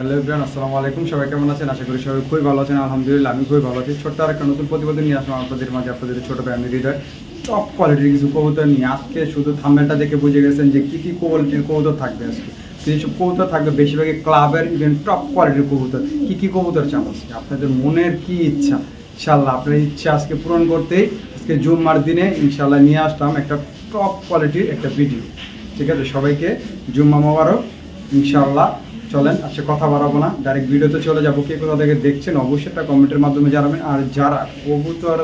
Hello everyone, আসসালামু আলাইকুম। সবাই কেমন আছেন? আশা করি সবাই খুবই ভালো আছেন। আলহামদুলিল্লাহ আমি খুবই ভালো আছি। ছোট্ট আর একটা নতুন প্রতিবেদন নিয়ে আসলাম আপনাদের মাঝে, আপনাদের ছোটো ফ্যামিলি হৃদয় টপ কোয়ালিটির কিছু কবুতর নিয়ে। আজকে শুধু থাম্বনেলটা দেখে বুঝে গেছেন যে কী কী কোয়ালিটির কবুতর থাকবে। আজকে যেসব কবুতর থাকবে বেশিরভাগই ক্লাবের ইভেন টপ কোয়ালিটির কবুতর। কী কী কবুতর চান আজকে আপনাদের মনের কী ইচ্ছা, ইনশাল্লাহ আপনার ইচ্ছা আজকে পূরণ করতেই আজকে জুম্মার দিনে ইনশাল্লাহ নিয়ে আসলাম একটা টপ কোয়ালিটির একটা ভিডিও। ঠিক আছে, সবাইকে জুম্মা মোবারক ইনশাল্লাহ। চলেন আজকে কথা বাড়াবো না, ডাইরেক্ট ভিডিওতে চলে যাবো। কে কোথা থেকে দেখছেন অবশ্যই একটা কমেন্টের মাধ্যমে জানাবেন। আর যারা কবুতর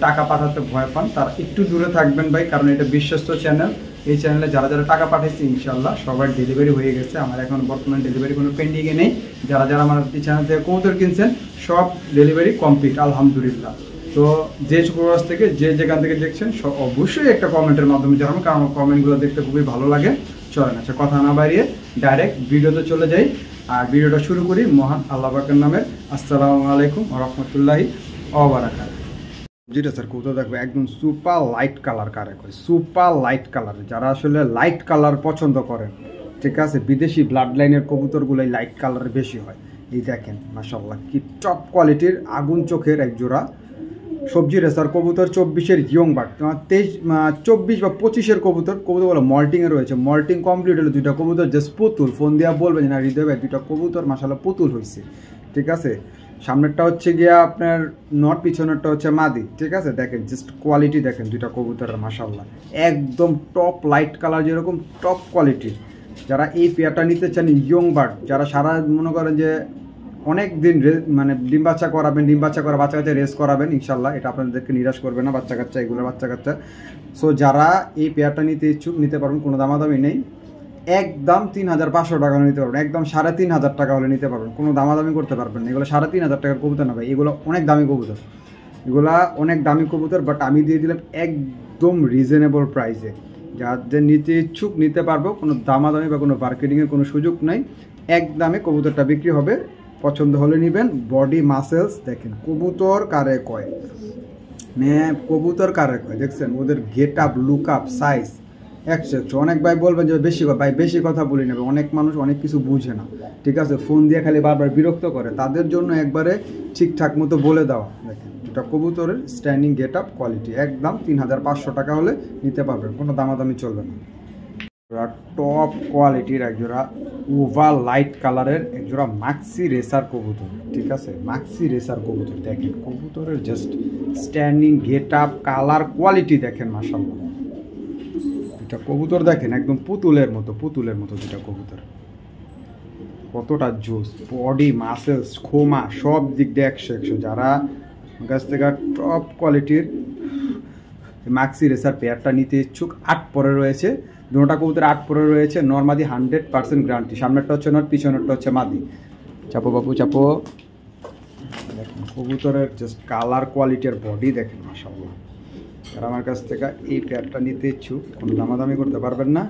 টাকা পাঠাতে ভয় পান তারা একটু দূরে থাকবেন ভাই, কারণ এটা বিশ্বস্ত চ্যানেল। এই চ্যানেলে যারা যারা টাকা পাঠাইছে ইনশাল্লাহ সবার ডেলিভারি হয়ে গেছে। আমার এখন বর্তমানে ডেলিভারি কোনো পেন্ডিংয়ে নেই। যারা যারা আমার এই চ্যানেল থেকে কবুতর কিনছেন সব ডেলিভারি কমপ্লিট আলহামদুলিল্লাহ। তো যে প্রবাস থেকে যে যেখান থেকে দেখছেন সব অবশ্যই একটা কমেন্টের মাধ্যমে জানাবেন, কারণ আমার কমেন্টগুলো দেখতে খুবই ভালো লাগে। চলেন আচ্ছা কথা না বাড়িয়ে ডাইরেক্ট ভিডিওতে চলে যাই আর ভিডিওটা শুরু করি মহান আল্লাহ পাকের নামে। আসসালামু আলাইকুম ওয়া রাহমাতুল্লাহি ওয়া বারাকাতুহু। যেটা স্যার কবুতর দেখবো একদম সুপার লাইট কালার, কারে কয় সুপার লাইট কালার। যারা আসলে লাইট কালার পছন্দ করেন, ঠিক আছে, বিদেশি ব্লাড লাইনের কবুতরগুলোই লাইট কালার বেশি হয়। এই দেখেন মাশাআল্লাহ কি টপ কোয়ালিটির আগুন চোখের এক জোড়া সবজি রেসার কবুতর। 24-এর ইয়ং বার্ড, 24 বা 25-এর কবুতরগুলো মল্টিংয়ে রয়েছে। মল্টিং কমপ্লিট হলো দুইটা কবুতর জাস্ট পুতুল। ফোন দেওয়া বলবেন না হৃদয় ভাই দুইটা কবুতর মাশাআল্লাহ পুতুল হয়েছে। ঠিক আছে, সামনেরটা হচ্ছে গিয়া আপনার নট, পিছনেরটা হচ্ছে মাদি। ঠিক আছে, দেখেন জাস্ট কোয়ালিটি দেখেন দুইটা কবুতরের মাশাআল্লাহ একদম টপ লাইট কালার, যেরকম টপ কোয়ালিটি। যারা এই পেয়ারটা নিতে চান ইয়ং বার্ড, যারা সারা মনে করেন যে অনেক দিন মানে ডিম বাচ্চা করাবেন, ডিম বাচ্চা করে বাচ্চা কাচ্চা রেস করাবেন ইনশাল্লাহ, এটা আপনাদেরকে নিরাশ করবে না। বাচ্চা কাচ্চা এগুলো বাচ্চা কাচ্চা। সো যারা এই পেয়ারটা নিতে ইচ্ছুক নিতে পারবেন, কোনো দামাদামি নেই। একদম 3,500 টাকা হলে নিতে পারবেন, একদম 3,500 টাকা হলে নিতে পারবেন, কোনো দামাদামি করতে পারবেন না। এগুলো 3,500 টাকার কবুতর না ভাই, এগুলো অনেক দামি কবুতর, এগুলা অনেক দামি কবুতর। বাট আমি দিয়ে দিলাম একদম রিজনেবল প্রাইসে। যাদের নিতে ইচ্ছুক নিতে পারবো, কোনো দামাদামি বা কোনো মার্কেটিংয়ের কোনো সুযোগ নাই। এক দামে কবুতরটা বিক্রি হবে, পছন্দ হলে নেবেন। বডি মাসেলস দেখেন, কবুতর কারে কয় কবুতর কারে কয় দেখছেন, ওদের get up look up size একশো। অনেক ভাই বলবেন যে বেশি ভাই বেশি কথা বলি নেবে, অনেক মানুষ অনেক কিছু বুঝে না। ঠিক আছে, ফোন দিয়ে খালি বারবার বিরক্ত করে, তাদের জন্য একবারে ঠিকঠাক মতো বলে দেওয়া। দেখেন এটা কবুতরের স্ট্যান্ডিং গেট আপ কোয়ালিটি, একদম 3,500 টাকা হলে নিতে পারবেন, কোনো দামাদামি চলবে না। টপ কোয়ালিটির একজোড়া ওভার লাইট কালারের একজোড়া মাক্সি রেসার কবুতর। ঠিক আছে, মাক্সি রেসার কবুতর দেখেন, কবুতরের just standing get up colour quality দেখেন মাশাআল্লাহ। এটা কবুতর দেখেন একদম পুতুলের মতো যেটা কবুতর, কতটা জোস, বডি মাসেলস খোমা সব দিক দিয়ে 100। যারা কাছ থেকে টপ কোয়ালিটির মাক্সি রেসার পেয়ারটা নিতে ইচ্ছুক, 8 পরে রয়েছে, দুটোটা কবুতর 8 পরে রয়েছে। নর্মাদি 100% গ্যারান্টি। সামনেরটা হচ্ছে নর, পিছনেরটা হচ্ছে মাদি। চাপো বাবু চাপো। দেখেন কবুতরের জাস্ট কালার কোয়ালিটি আর বডি দেখেন মাশাআল্লাহ। যারা আমার কাছ থেকে এই পেয়ারটা নিতে ইচ্ছুক কোনো দামাদামি করতে পারবেন না,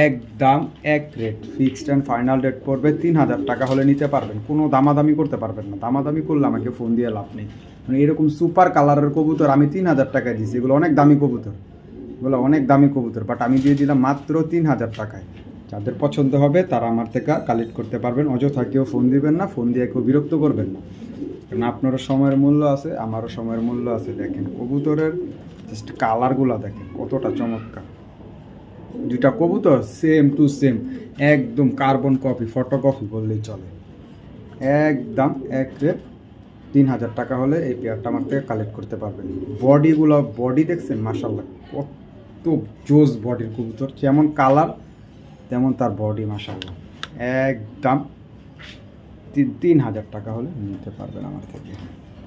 একদম এক rate, fixed and final rate পড়বে 3,000 টাকা হলে নিতে পারবেন, কোনো দামাদামি করতে পারবেন না। দামাদামি করলে আমাকে ফোন দিয়ে লাভ নেই। মানে এরকম সুপার কালারের কবুতর আমি 3,000 টাকায় দিয়েছি, এগুলো অনেক দামি কবুতর, এগুলো অনেক দামি কবুতর, বাট আমি দিয়ে দিলাম মাত্র 3,000 টাকায়। যাদের পছন্দ হবে তারা আমার থেকে কালেক্ট করতে পারবেন। অযথা কেউ ফোন দিবেন না, ফোন দিয়ে কেউ বিরক্ত করবেন না, কারণ আপনারও সময়ের মূল্য আছে, আমারও সময়ের মূল্য আছে। দেখেন কবুতরের জাস্ট কালারগুলো দেখেন কতটা চমৎকার। দুইটা কবুতর সেম টু সেম, একদম কার্বন কপি, ফটো কপি বললেই চলে। একদম এক রেট, 3,000 টাকা হলে এই পেয়ারটা আমার থেকে কালেক্ট করতে পারবেন। বডি দেখছেন মাশাআল্লাহ, কত জোস বডির কবুতর, যেমন কালার তেমন তার বডি মাশাআল্লাহ। একদম 3,000 টাকা হলে নিতে পারবেন আমার থেকে।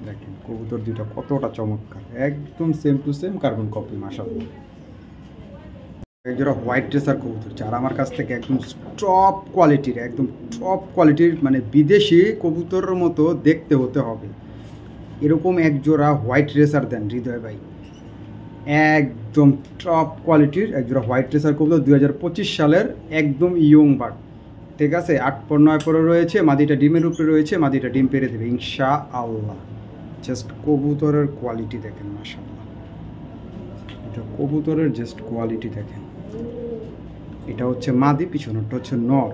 দেখেন কবুতর দুটো কতটা চমৎকার, একদম same to same carbon copy মাশাআল্লাহ। একজোড়া হোয়াইট রেসার কবুতর, যারা আমার কাছ থেকে একদম টপ কোয়ালিটির মানে বিদেশি কবুতরের মতো দেখতে হতে হবে, এরকম একজোড়া হোয়াইট রেসার দেন হৃদয় ভাই। একদম টপ কোয়ালিটির একজোড়া হোয়াইট রেসার কবুতর, 2025 সালের একদম ইয়ং বার্ড। ঠিক আছে, 8 পর 9 পরে রয়েছে, মাদিটা ডিমের উপরে রয়েছে, মাদিটা ডিম পেরে দেবে ইনশাআল্লাহ। জাস্ট কবুতরের কোয়ালিটি দেখেন মাশাআল্লাহ, এটা কবুতরের জাস্ট কোয়ালিটি দেখেন। এটা হচ্ছে মাদি, পিছনেরটা হচ্ছে নর।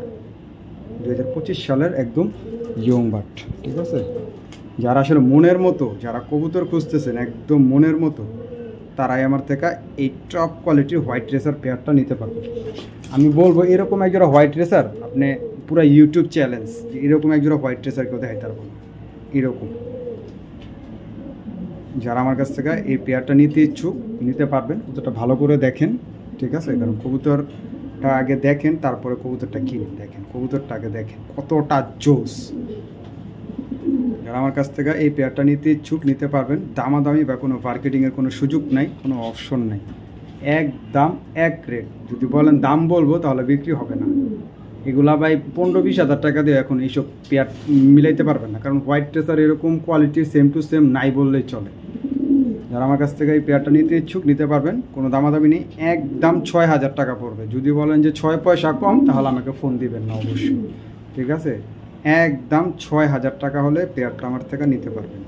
2025 সালের একদম ইয়ং বাট, ঠিক আছে। যারা আসলে মনের মতো, যারা কবুতর খুঁজতেছেন একদম মনের মতো, তারাই আমার থেকে এই টপ কোয়ালিটির হোয়াইট রেসার পেয়ারটা নিতে পারবে। আমি বলবো এরকম একজোড়া হোয়াইট রেসার আপনি পুরো ইউটিউব চ্যালেঞ্জ, এরকম একজোড়া হোয়াইট রেসার কেউ দেখাইতে পারবো না এরকম। যারা আমার কাছ থেকে এই পেয়ারটা নিতে ইচ্ছুক নিতে পারবেন। কবুতরটা ভালো করে দেখেন, ঠিক আছে, কারণ কবুতরটা আগে দেখেন তারপরে কবুতরটা কিনে দেখেন। কবুতরটা আগে দেখেন কতটা জোস। যারা আমার কাছ থেকে এই পেয়ারটা নিতে ইচ্ছুক নিতে পারবেন। দামাদামি বা কোনো মার্কেটিংয়ের কোনো সুযোগ নাই, কোনো অপশন নাই, এক দাম এক রেট। যদি বলেন দাম বলবো তাহলে বিক্রি হবে না। এগুলা ভাই 15-20 হাজার টাকা দিয়ে এখন এইসব পেয়ার মিলাইতে পারবেন না, কারণ হোয়াইট রেসার এরকম কোয়ালিটির সেম টু সেম নাই বললেই চলে। যারা আমার কাছ থেকে এই পেয়ারটা নিতে ইচ্ছুক নিতে পারবেন, কোনো দামাদামি নেই, একদম 6,000 টাকা পড়বে। যদি বলেন যে 6 পয়সা কম তাহলে আমাকে ফোন দিবেন না অবশ্যই, ঠিক আছে। একদম 6,000 টাকা হলে পেয়ারটা আমার থেকে নিতে পারবেন।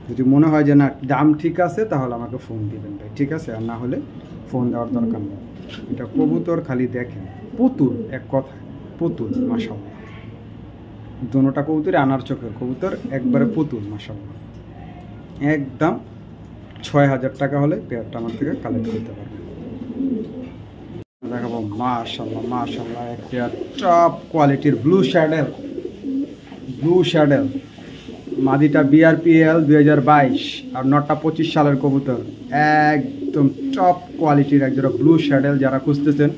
যদি মনে হয় যে না দাম ঠিক আছে তাহলে আমাকে ফোন দিবেন ভাই, ঠিক আছে, আর না হলে ফোন দেওয়ার দরকার নেই। এটা কবুতর খালি দেখেন, পুতুল, এক কথা পুতুল মাশাআল্লাহ। দোনোটা কবুতরে আনার চোখের কবুতর, একবারে পুতুল মাশাআল্লাহ। একদম 6,000 টাকা হলে পেয়ারটা আমার থেকে কালেক্ট করতে পারবেন। দেখাবো মাশাআল্লাহ মাশাআল্লাহ এক পেয়ার টপ কোয়ালিটির ব্লু শ্যাডেল। মাদিটা BRPL 2022 আর নটটা 25 সালের কবুতর। একদম টপ কোয়ালিটির একজোড়া ব্লু শ্যাডেল। যারা খুঁজতেছেন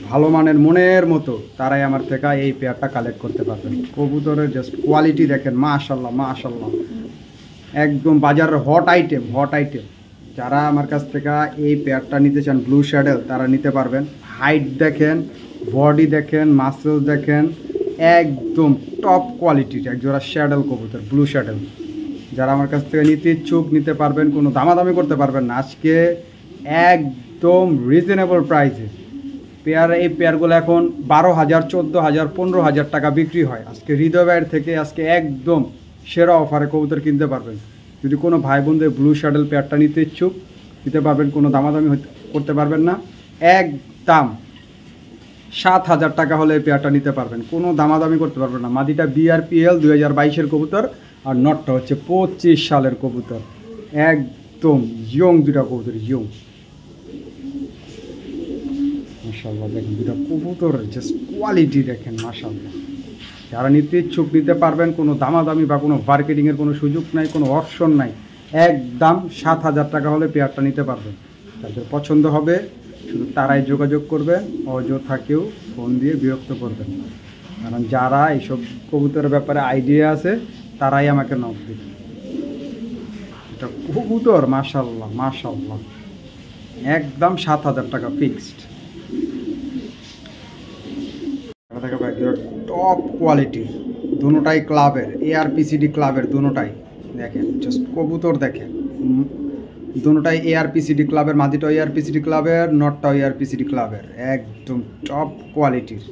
ভালো মানের মনের মতো তারাই আমার থেকে এই পেয়ারটা কালেক্ট করতে পারবেন। কবুতরের জাস্ট কোয়ালিটি দেখেন মাশাআল্লাহ মাশাআল্লাহ, একদম বাজারের হট আইটেম। যারা আমার কাছ থেকে এই পেয়ারটা নিতে চান ব্লু শ্যাডেল তারা নিতে পারবেন। হাইট দেখেন, বডি দেখেন, মাসেল দেখেন, একদম টপ কোয়ালিটির একজোড়া শ্যাডেল কবুতর, ব্লু শ্যাডেল। যারা আমার কাছ থেকে নিতে ইচ্ছুক নিতে পারবেন, কোনো দামাদামি করতে পারবেন না। আজকে একদম রিজনেবল প্রাইসে এই পেয়ারগুলো এখন 12,000, 14,000, 15,000 টাকা বিক্রি হয়। আজকে হৃদয় ভাইয়ের থেকে আজকে একদম সেরা অফারে কবুতর কিনতে পারবেন। যদি কোনো ভাই বোনদের ব্লু শ্যাডেল পেয়ারটা নিতে ইচ্ছুক নিতে পারবেন, কোনো দামাদামি করতে পারবেন না। একদম 7,000 টাকা হলে এই পেয়ারটা নিতে পারবেন, কোনো দামাদামি করতে পারবেন না। মাদিটা BRPL 2022-এর কবুতর আর নটটা হচ্ছে 25 সালের কবুতর। একদম ইয়ং দুটা কবুতর, ইয়ং মাশাআল্লাহ। দেখেন দুটা কবুতর জাস্ট কোয়ালিটি দেখেন মাশাআল্লাহ। যারা নিতে ইচ্ছুক নিতে পারবেন, কোনো দামাদামি বা কোনো মার্কেটিংয়ের কোনো সুযোগ নাই, কোনো অপশন নাই। একদম 7,000 টাকা হলে পেয়ারটা নিতে পারবেন। তাদের পছন্দ হবে শুধু তারাই যোগাযোগ করবেন, অযথা কেউ ফোন দিয়ে বিরক্ত করবেন না, কারণ যারা এইসব কবুতরের ব্যাপারে আইডিয়া আছে তারাই আমাকে নক দেবেন। এটা কবুতর মাশাআল্লাহ মাশাআল্লাহ, একদম 7,000 টাকা ফিক্সড। টপ কোয়ালিটি, দুটোটাই ক্লাবের, ARPCD ক্লাবের দুটোটাই। দেখেন জাস্ট কবুতর দেখেন, দুটোটাই ARPCD ক্লাবের। মাদিটাও ARPCD ক্লাবের, নটটাও ARPCD ক্লাবের। একদম টপ কোয়ালিটির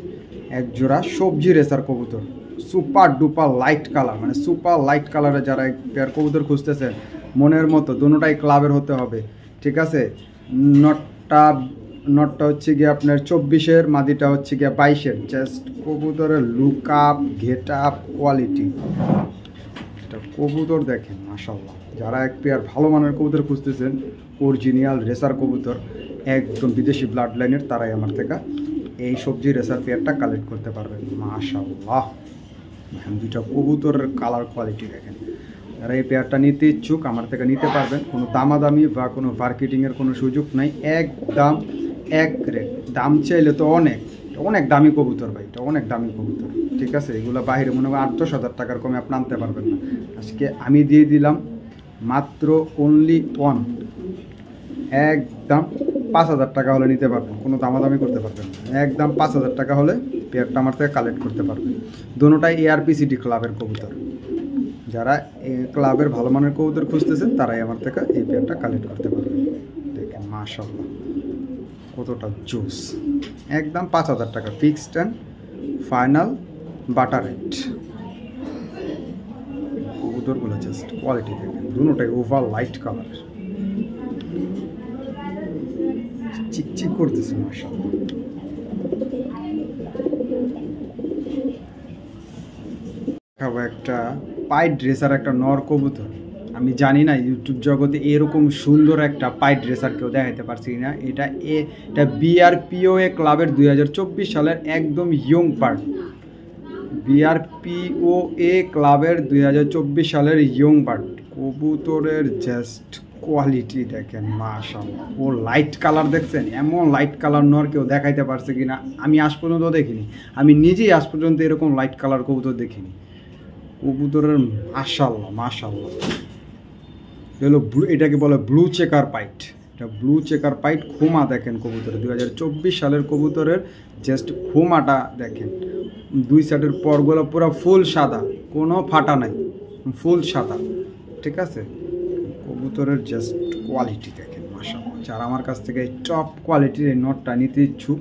এক জোড়া সবজি রেসার কবুতর, সুপার ডুপার লাইট কালার, মানে সুপার লাইট কালারে যারা পেয়ার কবুতর খুঁজতেছেন মনের মতো, দুটোটাই ক্লাবের হতে হবে, ঠিক আছে। নটটা হচ্ছে গিয়ে আপনার 24-এর, মাদিটা হচ্ছে গিয়ে 22-এর। জাস্ট কবুতরের look up, get up, quality, এটা কবুতর দেখেন মাশাআল্লাহ। যারা এক পেয়ার ভালো মানের কবুতর খুঁজতেছেন, অরিজিনাল রেসার কবুতর, একদম বিদেশি ব্লাড লাইনের, তারাই আমার থেকে এই সবজি রেসার পেয়ারটা কালেক্ট করতে পারবেন মাশাআল্লাহ। দুইটা কবুতরের কালার কোয়ালিটি দেখেন। যারা এই পেয়ারটা নিতে ইচ্ছুক আমার থেকে নিতে পারবেন, কোনো দামাদামি বা কোনো মার্কেটিংয়ের কোনো সুযোগ নাই। একদম এক রেট। দাম চাইলে তো অনেক দামি কবুতর ভাই, এটা অনেক দামি কবুতর, ঠিক আছে। এগুলো বাইরে মনে হয় 8-10 হাজার টাকার কমে আপনি আনতে পারবেন না। আজকে আমি দিয়ে দিলাম মাত্র অনলি একদম 5,000 টাকা হলে নিতে পারবেন, কোনো দামাদামি করতে পারবেন না। একদম 5,000 টাকা হলে পেয়ারটা আমার থেকে কালেক্ট করতে পারবেন। দুটোটাই ARPCD ক্লাবের কবুতর। যারা ক্লাবের ভালো মানের কবুতর খুঁজতেছেন তারাই আমার থেকে এই পেয়ারটা কালেক্ট করতে পারবেন। দেখেন মাশাআল্লাহ কতটা জুস। একদম 5,000 টাকা fixed and final butter rate. কবুতরগুলো জাস্ট কোয়ালিটি দেখেন, দুটোটাই ওভার লাইট কালার, চিকচিক করতেছে মাশাআল্লাহ। খাবো একটা পাইট রেসার একটা নর কবুতর। আমি জানি না ইউটিউব জগতে এরকম সুন্দর একটা পাইট রেসার কেউ দেখাতে পারছি না। এটা বিআরপিওএ ক্লাবের 2024 সালের একদম ইয়ং পার্ট। বিআরপিওএ ক্লাবের 2024 সালের ইয়ং পার্ট কবুতরের জাস্ট কোয়ালিটি দেখেন মাশাআল্লাহ। ও লাইট কালার দেখছেন, এমন লাইট কালার নর কেউ দেখাইতে পারছে কিনা আমি আজ পর্যন্ত দেখিনি। আমি নিজেই আজ পর্যন্ত এরকম লাইট কালার কবুতর দেখিনি। কবুতরের মাশাআল্লাহ মাশাআল্লাহ। হলো এটাকে বলে ব্লু চেকার পাইট। এটা ব্লু চেকার পাইট। খোমা দেখেন কবুতরের 2024 সালের কবুতরের জাস্ট খোমাটা দেখেন। দুই সাইডের পরগুলো পুরো ফুল সাদা, কোনো ফাটা নাই, ফুল সাদা। ঠিক আছে, কবুতরের জাস্ট কোয়ালিটি দেখেন মাশাআল্লাহ। যারা আমার কাছ থেকে টপ কোয়ালিটির এই নটটা নিতে ইচ্ছুক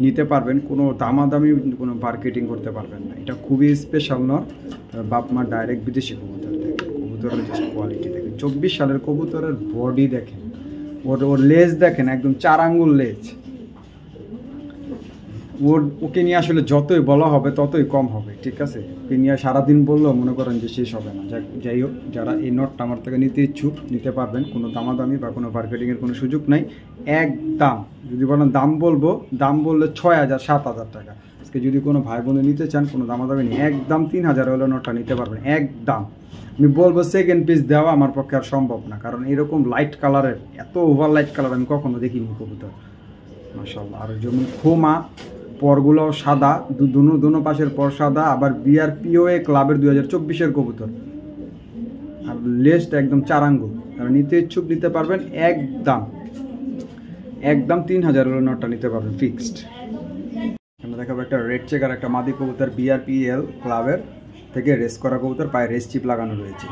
নিতে পারবেন, কোনো দামাদামি কোনো মার্কেটিং করতে পারবেন না। এটা খুবই স্পেশাল নট, বাপ মা ডাইরেক্ট বিদেশি কবুতর। দেখেন কবুতরের জাস্ট কোয়ালিটি দেখেন। 24 সালের কবুতরের বডি দেখেন, ওর লেজ দেখেন, একদম 4 আঙ্গুল লেজ। ওকে নিয়ে আসলে যতই বলা হবে ততই কম হবে। ঠিক আছে, ওকে নিয়ে সারাদিন বললেও মনে করেন যে শেষ হবে না। যাই হোক, যারা এই নটটা আমার থেকে নিতে ইচ্ছুক নিতে পারবেন, কোনো দামাদামি বা কোনো মার্কেটিংয়ের কোনো সুযোগ নাই। একদম যদি বলেন দাম বলবো, দাম বললে 6,000 7,000 টাকা। আজকে যদি কোনো ভাই বোনে নিতে চান, কোনো দামাদামি নেই, একদম 3,000 হলে নটটা নিতে পারবেন একদম। আমি বলবো সেকেন্ড পিস দেওয়া আমার পক্ষে আর সম্ভব না, কারণ এরকম লাইট কালারের, এত ওভার লাইট কালার আমি কখনো দেখিনি কবুতর মাশাআল্লাহ। আর যেমন খোমা পরগুলো সাদা, দুনো পাশের পর সাদা। আবার বিআরপিওএ ক্লাবের 2024-এর কবুতর। আর লেজটা একদম 4 আঙ্গুল। তারা নিতে ইচ্ছুক নিতে পারবেন একদম 3,000 হলে নটটা নিতে পারবেন ফিক্সড। আমরা দেখাবো একটা রেড চেকার একটা মাদি কবুতর। বিআরপিএল ক্লাবের থেকে রেস করা কবুতর, পায়ে রেস চিপ লাগানো রয়েছে।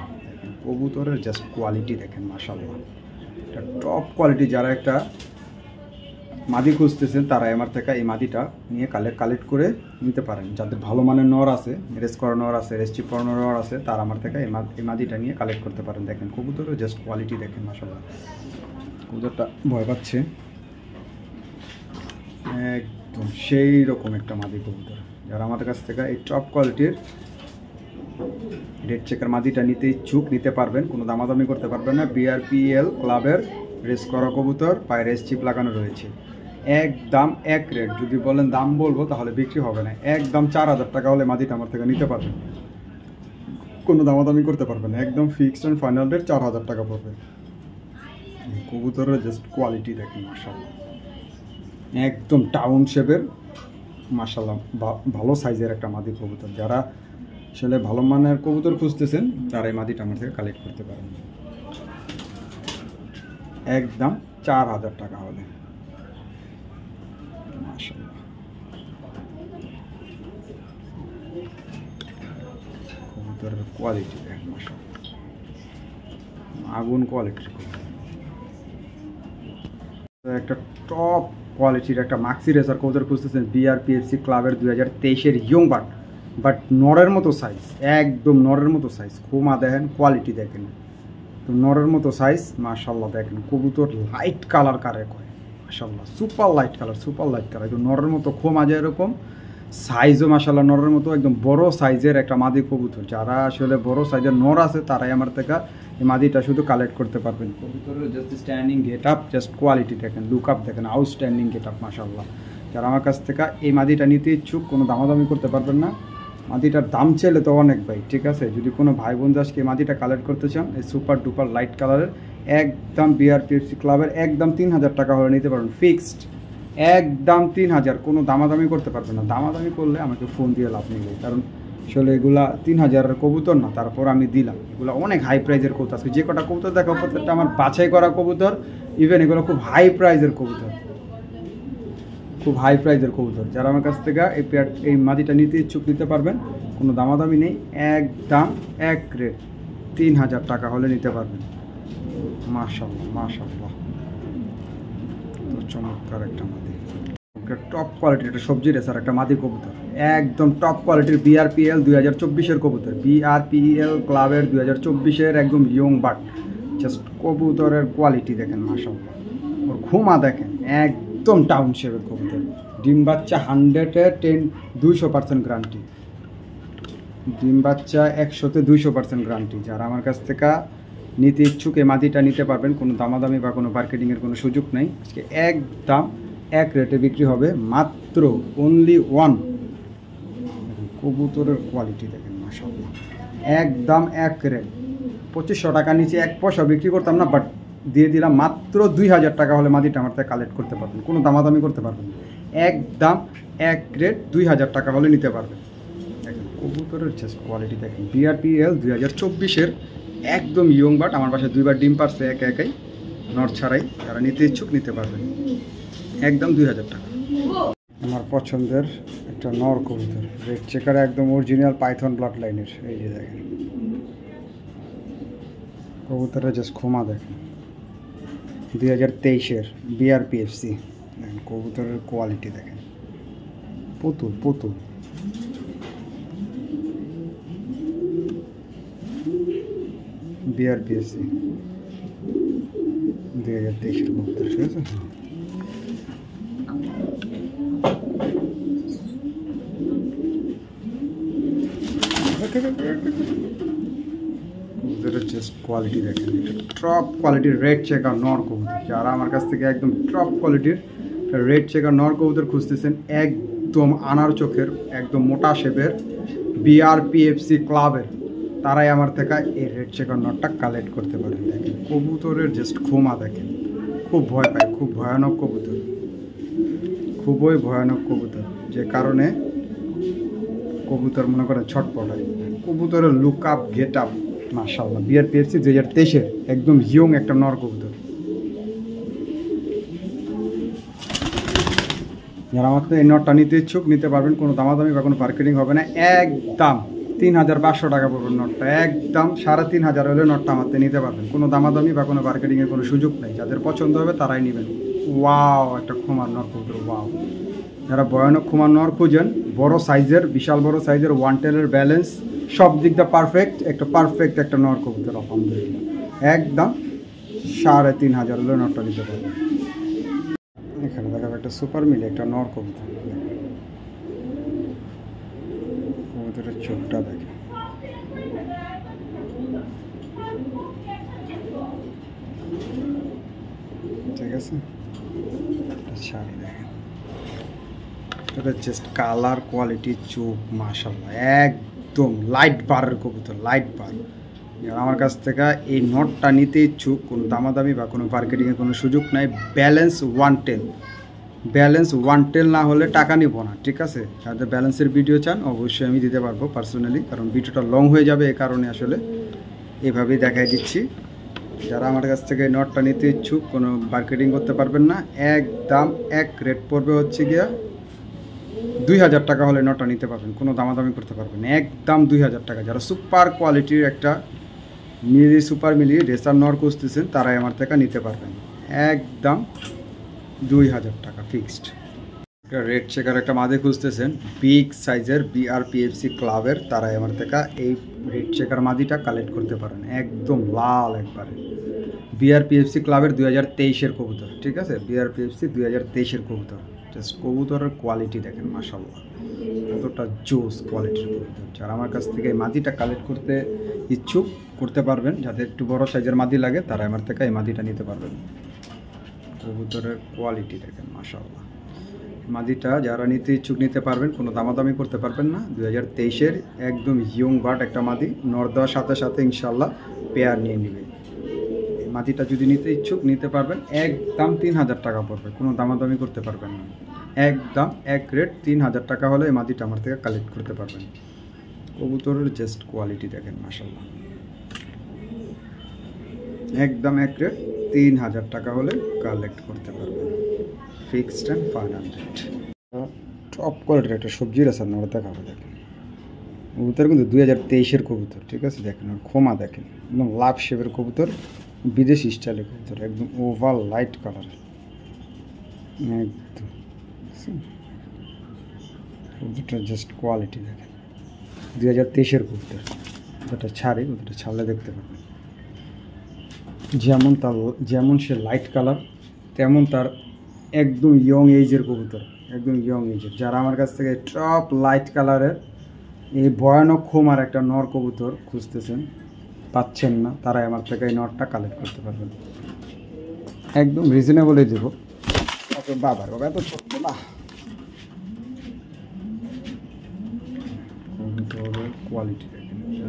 কবুতরের জাস্ট কোয়ালিটি দেখেন মাশাআল্লাহ। এটা টপ কোয়ালিটি। যারা একটা মাদি খুঁজতেছেন তারা আমার থেকে এই মাদিটা নিয়ে কালেক্ট করে নিতে পারেন। যাদের ভালো মানের নর আছে, রেস করা নর আছে, রেস চিপ করানো নর আছে, তারা আমার থেকে এই মাদিটা নিয়ে কালেক্ট করতে পারেন। দেখেন কবুতরের জাস্ট কোয়ালিটি দেখেন মাশাআল্লাহ। কবুতরটা ভয় পাচ্ছে, একদম সেই রকম একটা মাদি কবুতর। যারা আমাদের কাছ থেকে এই টপ কোয়ালিটির রেড চেকার মাদিটা নিতে ইচ্ছুক নিতে পারবেন, কোনো দামাদামি করতে পারবেন না। বিআরপিএল ক্লাবের রেস করা কবুতর, পায়ে রেস চিপ লাগানো রয়েছে। একদম এক রেট। যদি বলেন দাম বলবো তাহলে বিক্রি হবে না। একদম 4,000 টাকা হলে মাদিটা আমার থেকে নিতে পারবেন, কোনো দামাদামি করতে পারবেন না। একদম ফিক্সড অ্যান্ড ফাইনাল রেট 4,000 টাকা পড়বে। কবুতরের জাস্ট কোয়ালিটি দেখেন মাশাআল্লাহ। একদম টাউন শেপের মাশাআল্লাহ, ভালো সাইজের একটা মাদি কবুতর। যারা আসলে ভালো মানের কবুতর খুঁজতেছেন তারা এই মাদিটা আমার থেকে কালেক্ট করতে পারেন একদম 4,000 টাকা হলে মাশাআল্লাহ। কবুতরের কোয়ালিটি দেখেন মাশাআল্লাহ, আগুন কোয়ালিটির। একটা টপ কোয়ালিটির একটা মাক্সি রেসার কবুতর খুঁজতেছেন। বিআরপিএফসি ক্লাবের 2023-এর ইয়ং বাট নরের মতো সাইজ, একদম নরের মতো সাইজ। খোমা দেখেন, কোয়ালিটি দেখেন, তো নরের মতো সাইজ মাশাআল্লাহ। দেখেন কবুতর লাইট কালার কারে করে মাশাআল্লাহ, সুপার লাইট কালার। একদম নরের মতো খোমা যায় এরকম, সাইজও মাশাআল্লাহ নরের মতো, একদম বড় সাইজের একটা মাদি কবুতর। যারা আসলে বড় সাইজের নর আছে তারাই আমার থেকে এই মাদিটা শুধু কালেক্ট করতে পারবেন। কবুতরের just standing get up, just quality দেখেন, লুক আপ দেখেন, আউটস্ট্যান্ডিং গেট আপ মাশাআল্লাহ। যারা আমার কাছ থেকে এই মাদিটা নিতে ইচ্ছুক, কোনো দামাদামি করতে পারবেন না। মাদিটার দাম চাইলে তো অনেক ভাই, ঠিক আছে। যদি কোনো ভাই বোন আজকে এই মাদিটা কালেক্ট করতে চান, এই সুপার ডুপার লাইট কালারের একদম বিআরপিএফসি ক্লাবের একদম 3,000 টাকা হলে নিতে পারবেন ফিক্সড, একদম 3,000। কোনো দামাদামি করতে পারবেন না। দামাদামি করলে আমাকে ফোন দিয়ে লাভ নেই, কারণ আসলে এগুলা 3,000-এর কবুতর না, তারপর আমি দিলাম। এগুলো অনেক হাই প্রাইজের কবুতর। আজকে যে কটা কবুতর দেখো প্রত্যেকটা আমার বাছাই করা কবুতর। ইভেন এগুলো খুব হাই প্রাইজের কবুতর, খুব হাই প্রাইজের কবুতর। যারা আমার কাছ থেকে এই মাদিটা নিতে ইচ্ছুক নিতে পারবেন, কোনো দামাদামি নেই, একদম এক রেট 3,000 টাকা হলে নিতে পারবেন মাশাআল্লাহ মাশাআল্লাহ। তো চমৎকার একটা মাদি, টপ কোয়ালিটির একটা সবজি রেসার একটা মাদি কবুতর, একদম টপ কোয়ালিটির। বিআরপিএল 2024-এর কবুতর, বিআরপিএল ক্লাবের 2024-এর একদম ইয়ং বাট। জাস্ট কবুতরের কোয়ালিটি দেখেন মাশাআল্লাহ। ওর ঘুমা দেখেন, একদম টাউন শেপের কবুতর। ডিম বাচ্চা 100-এ 200% গ্যারান্টি। ডিম বাচ্চা 100-তে 200% গ্যারান্টি। যারা আমার কাছ থেকে নিতে ইচ্ছুক এই মাদিটা নিতে পারবেন, কোনো দামাদামি বা কোনো মার্কেটিংয়ের কোনো সুযোগ নেই। আজকে একদম এক রেটে বিক্রি হবে, মাত্র অনলি ওয়ান। কবুতরের কোয়ালিটি দেখেন মাশাআল্লাহ, একদম এক রেট। 2500 টাকার নিচে এক পয়সা বিক্রি করতাম না, বাট দিয়ে দিলাম মাত্র 2000 টাকা হলে মাদিটা আমার থেকে কালেক্ট করতে পারবেন, কোনো দামাদামি করতে পারবেন না। একদম এক রেট 2000 টাকা হলে নিতে পারবেন। দেখেন কবুতরের জাস্ট কোয়ালিটি দেখেন। BRPL 2024-এর একদম ইয়ং বাট, আমার বাসায় 2বার ডিম পারছে একাই, নর ছাড়াই। যারা নিতে ইচ্ছুক নিতে পারবেন, একদম 2000 টাকা। আমার পছন্দের একটা নর কবুতর, রেড চেকার, একদম অরিজিনাল পাইথন ব্লাড লাইনের। এই যে দেখেন কবুতরের জাস্ট খোমা দেখেন, 2023-এর BRPFC। দেখেন কবুতরের কোয়ালিটি দেখেন, পুতুল পুতুল। BRPFC 2023-এর কবুতর, ঠিক আছে। কবুতরের জাস্ট কোয়ালিটি দেখেন, টপ কোয়ালিটির রেড চেকার নর কবুতর। যারা আমার কাছ থেকে একদম টপ কোয়ালিটির রেড চেকার নর কবুতর খুঁজতেছেন, একদম আনার চোখের, একদম মোটা শেপের, BRPFC ক্লাবের, তারাই আমার থেকে এই রেড চেকার নরটা কালেক্ট করতে পারেন। দেখেন কবুতরের জাস্ট খোমা দেখেন, খুব ভয় পায়, খুব ভয়ানক কবুতর, খুবই ভয়ানক কবুতর, যে কারণে কবুতর মনে করেন ছটপটায়। কবুতরের লুক আপ, গেট আপ মাশাআল্লাহ। BRPFC 2023-এর একদম ইয়ং একটা নর কবুতর। যারা আমার এই নটটা নিতে ইচ্ছুক নিতে পারবেন, কোনো দামাদামি বা কোনো মার্কেটিং হবে না। একদম 3500 টাকা পড়বে নটটা, একদম 3500 হলে নটটা আমার নিতে পারবেন, কোনো দামাদামি বা কোনো মার্কেটিংয়ের কোনো সুযোগ নেই। যাদের পছন্দ হবে তারাই নেবেন। ওয়াও, একটা খোমার নর কবুতর, ওয়াও। যারা ভয়ানক খোমার নর খুঁজেন, বড় সাইজের, বিশাল বড় সাইজের, ওয়ান টেলের ব্যালেন্স সব দিক দিয়ে পারফেক্ট, একটা নর কবুতর আলহামদুলিল্লাহ। একদম 3500 হলে নটটা নিতে পারবেন। এখানে দেখা একটা সুপার মিলে একটা নর কবুতর, কবুতরের চোখটা দেখে, ঠিক আছে। শাড়ি দেখেন, এটা জাস্ট কালার কোয়ালিটি, চোখ মাশাআল্লাহ, একদম লাইট বারের কবুতর, লাইট বার। আমার কাছ থেকে এই নটটা নিতে ইচ্ছুক, কোনো দামাদামি বা কোনো মার্কেটিংয়ের কোনো সুযোগ নাই। ব্যালেন্স 110, ব্যালেন্স 110 না হলে টাকা নিব না, ঠিক আছে। যাদের ব্যালেন্সের ভিডিও চান অবশ্যই আমি দিতে পারবো পার্সোনালি, কারণ ভিডিওটা লং হয়ে যাবে, এই কারণে আসলে এভাবেই দেখাই দিচ্ছি। যারা আমার কাছ থেকে নটটা নিতে ইচ্ছুক, কোনো মার্কেটিং করতে পারবেন না, একদম এক রেট পড়বে হচ্ছে গিয়া 2000 টাকা হলে নটটা নিতে পারবেন, কোনো দামাদামি করতে পারবেন, একদম 2000 টাকা। যারা সুপার কোয়ালিটির একটা মিলি, সুপার মিলি রেসার নর খুঁজতেছেন, তারাই আমার থেকে নিতে পারবেন, একদম 2000 টাকা ফিক্সড। একটা রেড চেকার একটা মাদে খুঁজতেছেন, বিগ সাইজের BRPFC ক্লাবের, তারাই আমার থেকে এই রেড চেকার মাদিটা কালেক্ট করতে পারেন, একদম লাল একবারে। BRPFC ক্লাবের 2023-এর কবুতর, ঠিক আছে। BRPFC 2023-এর কবুতর, জাস্ট কবুতরের কোয়ালিটি দেখেন মাশাআল্লাহ, কতটা জোস কোয়ালিটির কবুতর। যারা আমার কাছ থেকে এই মাদিটা কালেক্ট করতে ইচ্ছুক করতে পারবেন, যাদের একটু বড় সাইজের মাদি লাগে তারা আমার থেকে এই মাদিটা নিতে পারবেন। কবুতরের কোয়ালিটি দেখেন মাশাআল্লাহ। মাদিটা যারা নিতে ইচ্ছুক নিতে পারবেন, কোনো দামাদামি করতে পারবেন না। 2023-এর একদম ইয়ং বাট একটা মাদি, নর দেওয়ার সাথে সাথে ইনশাল্লাহ পেয়ার নিয়ে নেবে। মাদিটা যদি নিতে ইচ্ছুক নিতে পারবেন, একদম 3000 টাকা পড়বে, কোনো দামাদামি করতে পারবেন না, একদম এক রেট 3000 টাকা হলে এই মাদিটা আমার থেকে কালেক্ট করতে পারবেন। কবুতরের জাস্ট কোয়ালিটি দেখেন মাশাআল্লাহ, একদম এক রেট 3000 টাকা হলে কালেক্ট করতে পারবেন, fixed and final rate. Top কোয়ালিটির একটা সবজির আছে, আপনারা দেখাবো। দেখেন কবুতর কিন্তু 2023-এর কবুতর, ঠিক আছে। দেখেন খোমা দেখেন, একদম লাভ শেপের কবুতর, বিদেশি স্টাইলের কবুতর, একদম ওভাল লাইট কালার, একদম কবুতরটার জাস্ট কোয়ালিটি দেখেন। 2023-এর কবুতর, ওটা ছাড়ি, ওটা ছাড়লে দেখতে পাবেন যেমন সে লাইট কালার, তেমন তার একদম ইয়ং এজের কবুতর, একদম ইয়ং এজের। যারা আমার কাছ থেকে টপ লাইট কালারের এই ভয়ানক খোমার একটা নর কবুতর খুঁজতেছেন, পাচ্ছেন না, তারাই আমার থেকে এই নরটা কালেক্ট করতে পারবেন। একদম রিজনেবলই দেবো। বাবার বাবা এত ছোট্ট না, কোয়ালিটি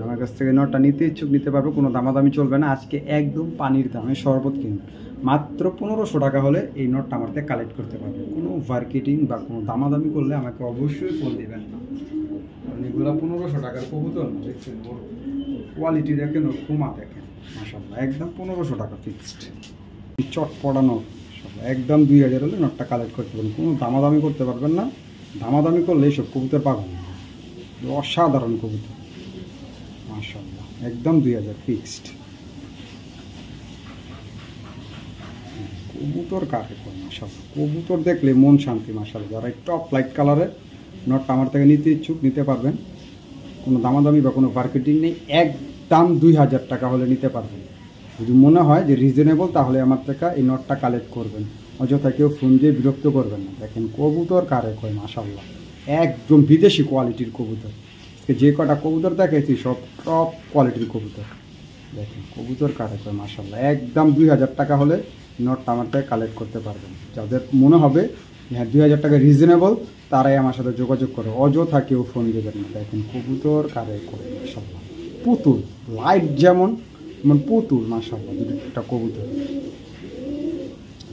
আমার কাছ থেকে নটটা নিতে ইচ্ছুক নিতে পারবো, কোনো দামাদামি চলবে না। আজকে একদম পানির দামে শরবত কিনুন, মাত্র 1500 টাকা হলে এই নটটা আমার থেকে কালেক্ট করতে পারবে। কোনো মার্কেটিং বা কোনো দামাদামি করলে আমাকে অবশ্যই ফোন দেবেন না, কারণ এগুলো 1500 টাকার কবুতর না। দেখছেন ওর কোয়ালিটি দেখেন, ওর কুমা দেখেন, মাশাআল্লাহ একদম 1500 টাকা ফিক্সড। চট পড়ানো একদম 2000 হলে নটটা কালেক্ট করতে পারবেন, কোনো দামাদামি করতে পারবেন না। দামাদামি করলে এইসব কবুতর পাবেন না। অসাধারণ কবুতর মাশাআল্লাহ, একদম 2000 ফিক্সড। কবুতর কাকে কয় মাশাআল্লাহ, কবুতর দেখলে মন শান্তি মাশাআল্লাহ। যারা টপ লাইট কালারের নটটা আমার থেকে নিতে ইচ্ছুক নিতে পারবেন, কোনো দামাদামি বা কোনো মার্কেটিং নেই, একদম 2000 টাকা হলে নিতে পারবেন। যদি মনে হয় যে রিজনেবল তাহলে আমার থেকে এই নটটা কালেক্ট করবেন, অযথা কেউ ফোন দিয়ে বিরক্ত করবেন না। দেখেন কবুতর কারে কয় মাশাআল্লাহ, একদম বিদেশি কোয়ালিটির কবুতর। যে কটা কবুতর দেখেছি সব টপ কোয়ালিটির কবুতর। দেখেন কবুতর কারে কয় মাশাআল্লাহ, একদম 2000 টাকা হলে নটটা আমার থেকে কালেক্ট করতে পারবেন। যাদের মনে হবে হ্যাঁ 2000 টাকা রিজনেবল, তারাই আমার সাথে যোগাযোগ করে, অযথা কেউ ফোন দেবেন না। দেখেন কবুতর কারে করে মাশাআল্লাহ, পুতুল লাইট যেমন পুতুল মাশাআল্লাহ। একটা কবুতর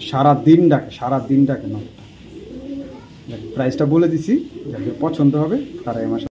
সারা দিন ডাকে নটটা। প্রাইসটা বলে দিছি, যাদের পছন্দ হবে তারাই আমার